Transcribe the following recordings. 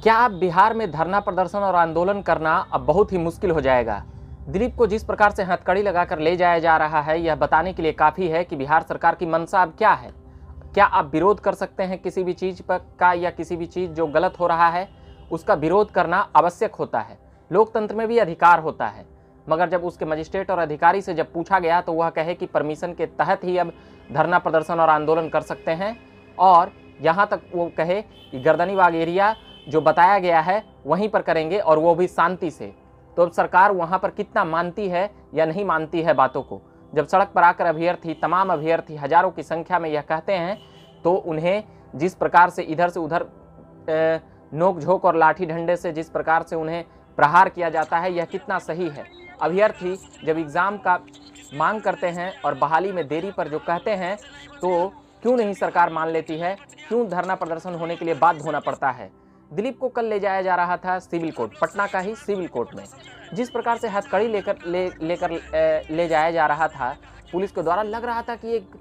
क्या अब बिहार में धरना प्रदर्शन और आंदोलन करना अब बहुत ही मुश्किल हो जाएगा? दिलीप को जिस प्रकार से हथकड़ी लगाकर ले जाया जा रहा है, यह बताने के लिए काफ़ी है कि बिहार सरकार की मंशा अब क्या है। क्या आप विरोध कर सकते हैं किसी भी चीज़ पर का, या किसी भी चीज़ जो गलत हो रहा है उसका विरोध करना आवश्यक होता है। लोकतंत्र में भी अधिकार होता है, मगर जब उसके मजिस्ट्रेट और अधिकारी से जब पूछा गया तो वह कहे कि परमिशन के तहत ही अब धरना प्रदर्शन और आंदोलन कर सकते हैं, और यहाँ तक वो कहे कि गर्दनीबाग एरिया जो बताया गया है वहीं पर करेंगे और वो भी शांति से। तो अब सरकार वहाँ पर कितना मानती है या नहीं मानती है बातों को। जब सड़क पर आकर अभ्यर्थी, तमाम अभ्यर्थी हजारों की संख्या में यह कहते हैं तो उन्हें जिस प्रकार से इधर से उधर नोक झोंक और लाठी डंडे से जिस प्रकार से उन्हें प्रहार किया जाता है, यह कितना सही है। अभ्यर्थी जब एग्ज़ाम का मांग करते हैं और बहाली में देरी पर जो कहते हैं तो क्यों नहीं सरकार मान लेती है, क्यों धरना प्रदर्शन होने के लिए बाध्य होना पड़ता है। दिलीप को कल ले जाया जा रहा था सिविल कोर्ट, पटना का ही सिविल कोर्ट में। जिस प्रकार से हथकड़ी ले जाया जा रहा था पुलिस के द्वारा, लग रहा था कि एक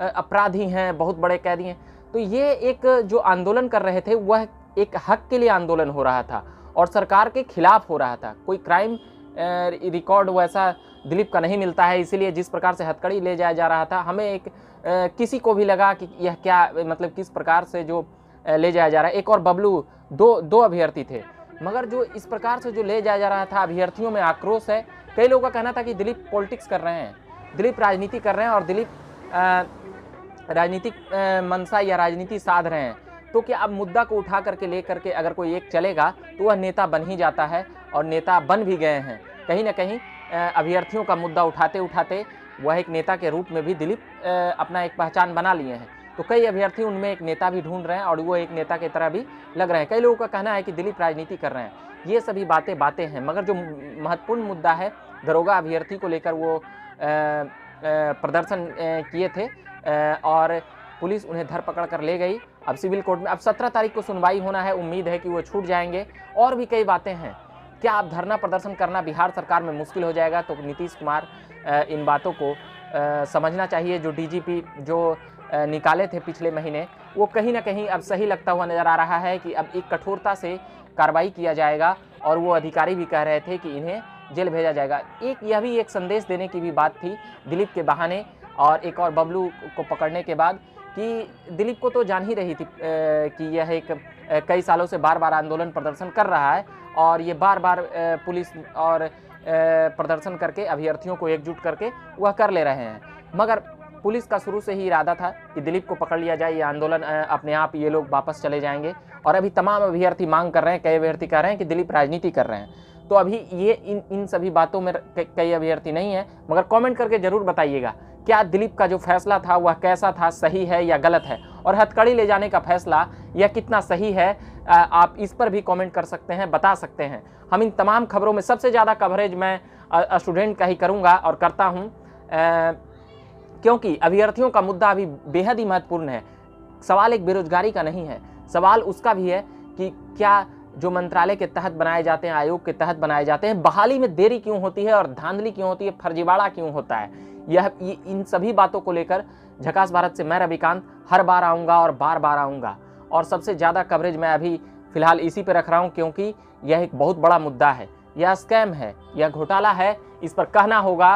अपराधी हैं, बहुत बड़े कैदी हैं। तो ये एक जो आंदोलन कर रहे थे वह एक हक के लिए आंदोलन हो रहा था और सरकार के खिलाफ हो रहा था। कोई क्राइम रिकॉर्ड वैसा दिलीप का नहीं मिलता है, इसीलिए जिस प्रकार से हथकड़ी ले जाया जा रहा था, हमें एक किसी को भी लगा कि यह क्या, मतलब किस प्रकार से जो ले जाया जा रहा है। एक और बबलू, दो अभ्यर्थी थे, मगर जो इस प्रकार से जो ले जाया जा रहा था, अभ्यर्थियों में आक्रोश है। कई लोगों का कहना था कि दिलीप पॉलिटिक्स कर रहे हैं, दिलीप राजनीति कर रहे हैं और दिलीप राजनीतिक मंशा या राजनीति साध रहे हैं। तो क्या अब मुद्दा को उठा करके ले करके अगर कोई एक चलेगा तो वह नेता बन ही जाता है, और नेता बन भी गए हैं। कहीं ना कहीं अभ्यर्थियों का मुद्दा उठाते उठाते वह एक नेता के रूप में भी दिलीप अपना एक पहचान बना लिए हैं। तो कई अभ्यर्थी उनमें एक नेता भी ढूंढ रहे हैं और वो एक नेता की तरह भी लग रहे हैं। कई लोगों का कहना है कि दिलीप राजनीति कर रहे हैं। ये सभी बातें हैं, मगर जो महत्वपूर्ण मुद्दा है, दरोगा अभ्यर्थी को लेकर वो प्रदर्शन किए थे और पुलिस उन्हें धर पकड़ कर ले गई। अब सिविल कोर्ट में अब 17 तारीख को सुनवाई होना है, उम्मीद है कि वो छूट जाएंगे। और भी कई बातें हैं। क्या अब धरना प्रदर्शन करना बिहार सरकार में मुश्किल हो जाएगा? तो नीतीश कुमार इन बातों को समझना चाहिए। जो डीजीपी जो निकाले थे पिछले महीने, वो कहीं ना कहीं अब सही लगता हुआ नज़र आ रहा है कि अब एक कठोरता से कार्रवाई किया जाएगा, और वो अधिकारी भी कह रहे थे कि इन्हें जेल भेजा जाएगा। यह भी एक संदेश देने की भी बात थी दिलीप के बहाने और एक और बबलू को पकड़ने के बाद, कि दिलीप को तो जान ही रही थी कि यह एक कई सालों से बार बार आंदोलन प्रदर्शन कर रहा है, और ये बार बार पुलिस और प्रदर्शन करके अभ्यर्थियों को एकजुट करके वह कर ले रहे हैं। मगर पुलिस का शुरू से ही इरादा था कि दिलीप को पकड़ लिया जाए, ये आंदोलन अपने आप ये लोग वापस चले जाएंगे। और अभी तमाम अभ्यर्थी मांग कर रहे हैं, कई अभ्यर्थी कह रहे हैं कि दिलीप राजनीति कर रहे हैं। तो अभी ये इन सभी बातों में कई अभ्यर्थी नहीं है, मगर कमेंट करके ज़रूर बताइएगा क्या दिलीप का जो फैसला था वह कैसा था, सही है या गलत है, और हथकड़ी ले जाने का फैसला यह कितना सही है। आप इस पर भी कमेंट कर सकते हैं, बता सकते हैं। हम इन तमाम खबरों में सबसे ज़्यादा कवरेज मैं स्टूडेंट का ही करूँगा और करता हूँ, क्योंकि अभ्यर्थियों का मुद्दा अभी बेहद ही महत्वपूर्ण है। सवाल एक बेरोजगारी का नहीं है, सवाल उसका भी है कि क्या जो मंत्रालय के तहत बनाए जाते हैं, आयोग के तहत बनाए जाते हैं, बहाली में देरी क्यों होती है और धांधली क्यों होती है, फर्जीवाड़ा क्यों होता है। इन सभी बातों को लेकर झकास भारत से मैं रविकांत हर बार आऊँगा और बार बार आऊँगा, और सबसे ज़्यादा कवरेज मैं अभी फ़िलहाल इसी पे रख रहा हूँ, क्योंकि यह एक बहुत बड़ा मुद्दा है, यह स्कैम है, यह घोटाला है। इस पर कहना होगा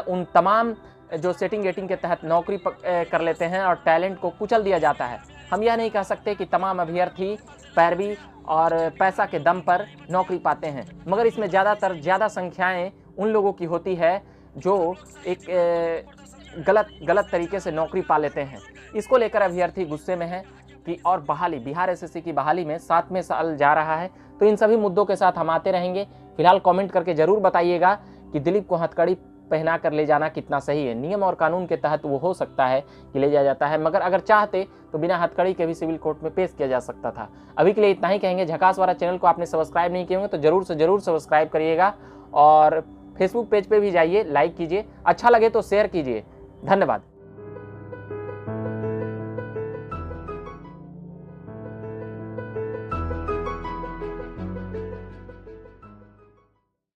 उन तमाम जो सेटिंग गेटिंग के तहत नौकरी कर लेते हैं और टैलेंट को कुचल दिया जाता है। हम यह नहीं कह सकते कि तमाम अभ्यर्थी पैरवी और पैसा के दम पर नौकरी पाते हैं, मगर इसमें ज़्यादा संख्याएं उन लोगों की होती है जो एक गलत तरीके से नौकरी पा लेते हैं। इसको लेकर अभ्यर्थी गुस्से में है कि और बहाली, बिहार एसएससी की बहाली में 7वें साल जा रहा है। तो इन सभी मुद्दों के साथ हम आते रहेंगे। फिलहाल कमेंट करके ज़रूर बताइएगा कि दिलीप को हथकड़ी पहना कर ले जाना कितना सही है। नियम और कानून के तहत वो हो सकता है कि ले जाया जाता है, मगर अगर चाहते तो बिना हथकड़ी के भी सिविल कोर्ट में पेश किया जा सकता था। अभी के लिए इतना ही कहेंगे। झकास वाला चैनल को आपने सब्सक्राइब नहीं किए होंगे तो जरूर से जरूर सब्सक्राइब करिएगा, और फेसबुक पेज पे भी जाइए, लाइक कीजिए, अच्छा लगे तो शेयर कीजिए। धन्यवाद।